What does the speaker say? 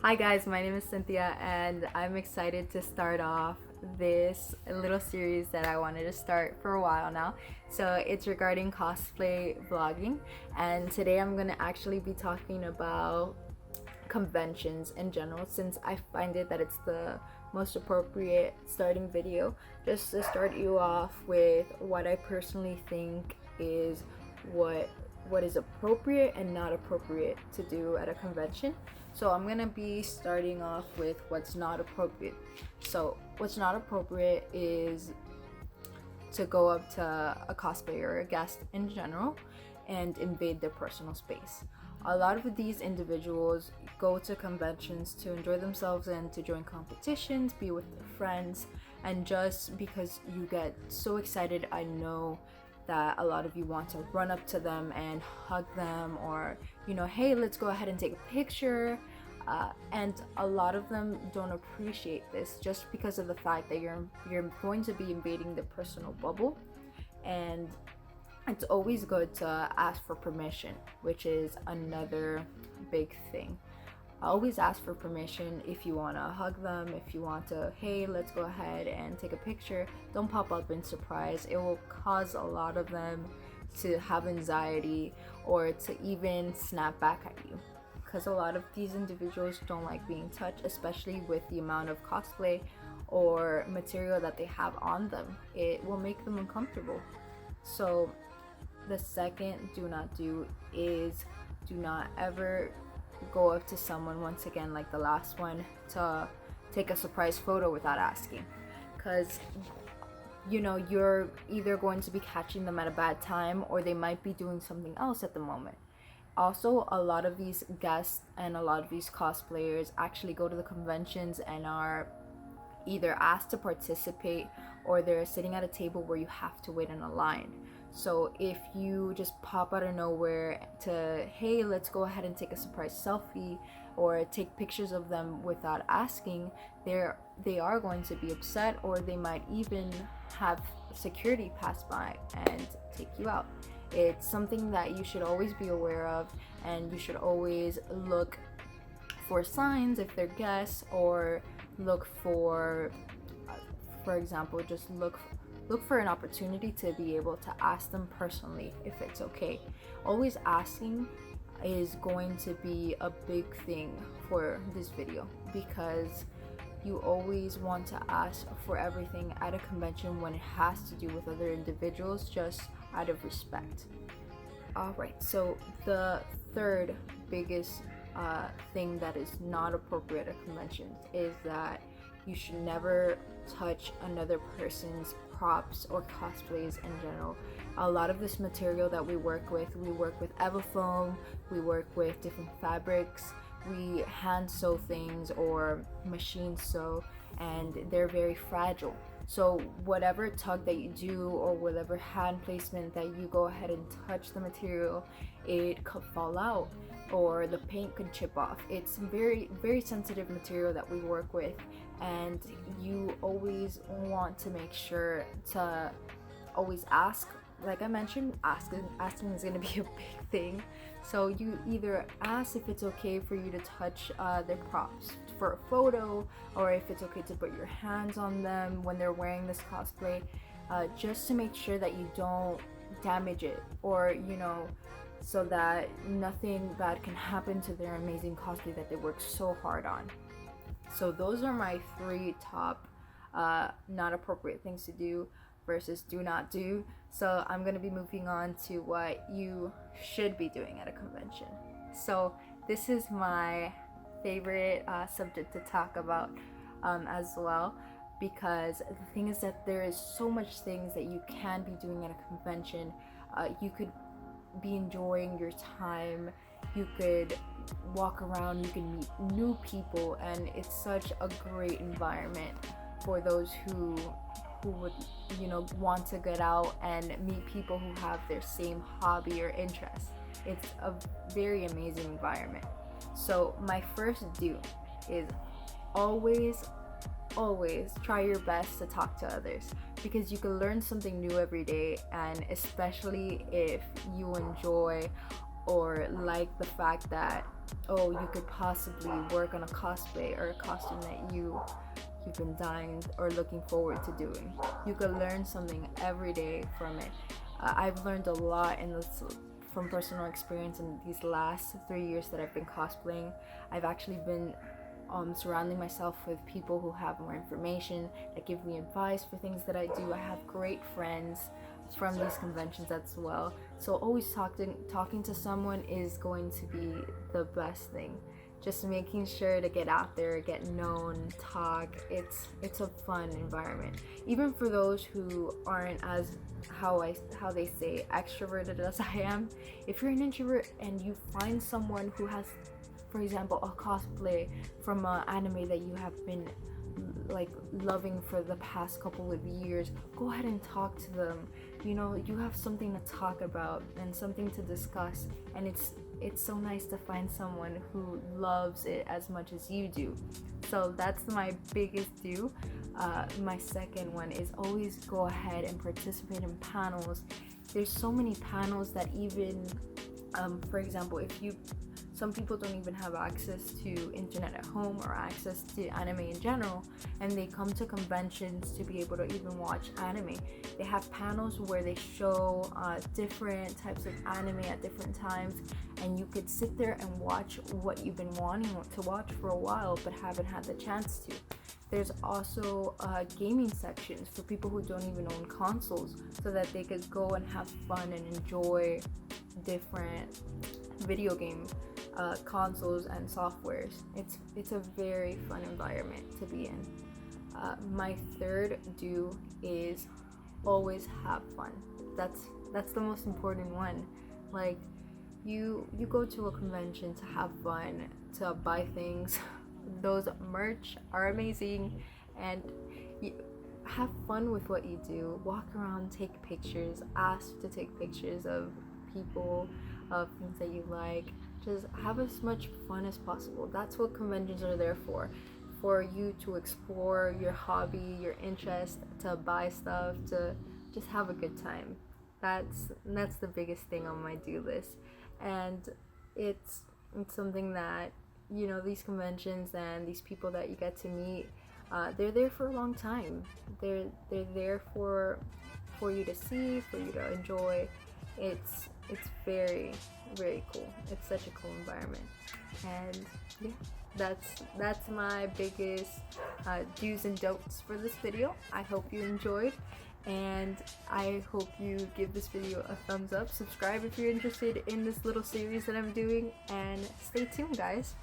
Hi guys, my name is Cynthia and I'm excited to start off this little series that I wanted to start for a while now. So it's regarding cosplay vlogging, and today I'm going to actually be talking about conventions in general, since I find it that it's the most appropriate starting video, just to start you off with what I personally think is what is appropriate and not appropriate to do at a convention. So I'm gonna be starting off with what's not appropriate. So what's not appropriate is to go up to a cosplayer or a guest in general and invade their personal space. A lot of these individuals go to conventions to enjoy themselves and to join competitions, be with their friends, and just because you get so excited, I know that a lot of you want to run up to them and hug them, or hey, let's go ahead and take a picture. And a lot of them don't appreciate this just because of the fact that you're going to be invading the personal bubble. And it's always good to ask for permission, which is another big thing. Always ask for permission if you want to hug them, if you want to, hey, let's go ahead and take a picture. Don't pop up in surprise. It will cause a lot of them to have anxiety or to even snap back at you, because a lot of these individuals don't like being touched, especially with the amount of cosplay or material that they have on them. It will make them uncomfortable. So the second do not do is, do not ever go up to someone, once again like the last one, to take a surprise photo without asking, because you're either going to be catching them at a bad time, or they might be doing something else at the moment. Also, a lot of these guests and a lot of these cosplayers actually go to the conventions and are either asked to participate, or they're sitting at a table where you have to wait in a line. So if you just pop out of nowhere to, hey, let's go ahead and take a surprise selfie or take pictures of them without asking, they are going to be upset, or they might even have security pass by and take you out. It's something that you should always be aware of, and you should always look for signs if they're guests, or look for example, just look for an opportunity to be able to ask them personally if it's okay. Always asking is going to be a big thing for this video, because you always want to ask for everything at a convention when it has to do with other individuals, just out of respect. Alright, so the third biggest thing that is not appropriate at conventions is that you should never touch another person's props or cosplays in general. A lot of this material that we work with Evafoam, we work with different fabrics, we hand sew things or machine sew, and they're very fragile. So whatever tug that you do, or whatever hand placement that you go ahead and touch the material, it could fall out, or the paint could chip off. It's very, very sensitive material that we work with, and you always want to make sure to always ask. Like I mentioned, asking is going to be a big thing. So you either ask if it's okay for you to touch their props for a photo, or if it's okay to put your hands on them when they're wearing this cosplay, just to make sure that you don't damage it, or so that nothing bad can happen to their amazing cosplay that they work so hard on. So those are my three top not appropriate things to do versus do not do. So I'm going to be moving on to what you should be doing at a convention. So this is my favorite subject to talk about as well, because the thing is that there is so much things that you can be doing at a convention. You could be enjoying your time, you could walk around, you can meet new people, and it's such a great environment for those who would want to get out and meet people who have their same hobby or interest. It's a very amazing environment. So my first do is always try your best to talk to others, because you can learn something new every day, and especially if you enjoy or like the fact that oh, you could possibly work on a cosplay or a costume that you've been dying or looking forward to doing. You could learn something every day from it. I've learned a lot in this from personal experience in these last 3 years that I've been cosplaying. I've actually been surrounding myself with people who have more information, that give me advice for things that I do. I have great friends from these conventions as well. So always talking to someone is going to be the best thing. Just making sure to get out there, get known, talk. It's a fun environment. Even for those who aren't as how they say extroverted as I am. If you're an introvert and you find someone who has, for example, a cosplay from an anime that you have been like loving for the past couple of years, go ahead and talk to them. You know, you have something to talk about and something to discuss, and it's so nice to find someone who loves it as much as you do. So that's my biggest do. My second one is always go ahead and participate in panels. There's so many panels that even for example, if you some people don't even have access to internet at home or access to anime in general, and they come to conventions to be able to even watch anime. They have panels where they show different types of anime at different times, and you could sit there and watch what you've been wanting to watch for a while but haven't had the chance to. There's also gaming sections for people who don't even own consoles, so that they could go and have fun and enjoy different video game consoles and softwares. It's a very fun environment to be in. My third do is always have fun. That's the most important one. Like you go to a convention to have fun, to buy things. Those merch are amazing, and you have fun with what you do. Walk around, take pictures, ask to take pictures of people, of things that you like. Just have as much fun as possible. That's what conventions are there for you to explore your hobby, your interest, to buy stuff, to just have a good time. That's the biggest thing on my do list. And it's something that, you know, these conventions and these people that you get to meet, they're there for a long time. They're there for you to see, for you to enjoy. It's very, very cool. It's such a cool environment. And yeah, that's my biggest do's and don'ts for this video. I hope you enjoyed, and I hope you give this video a thumbs up. Subscribe if you're interested in this little series that I'm doing, and stay tuned, guys.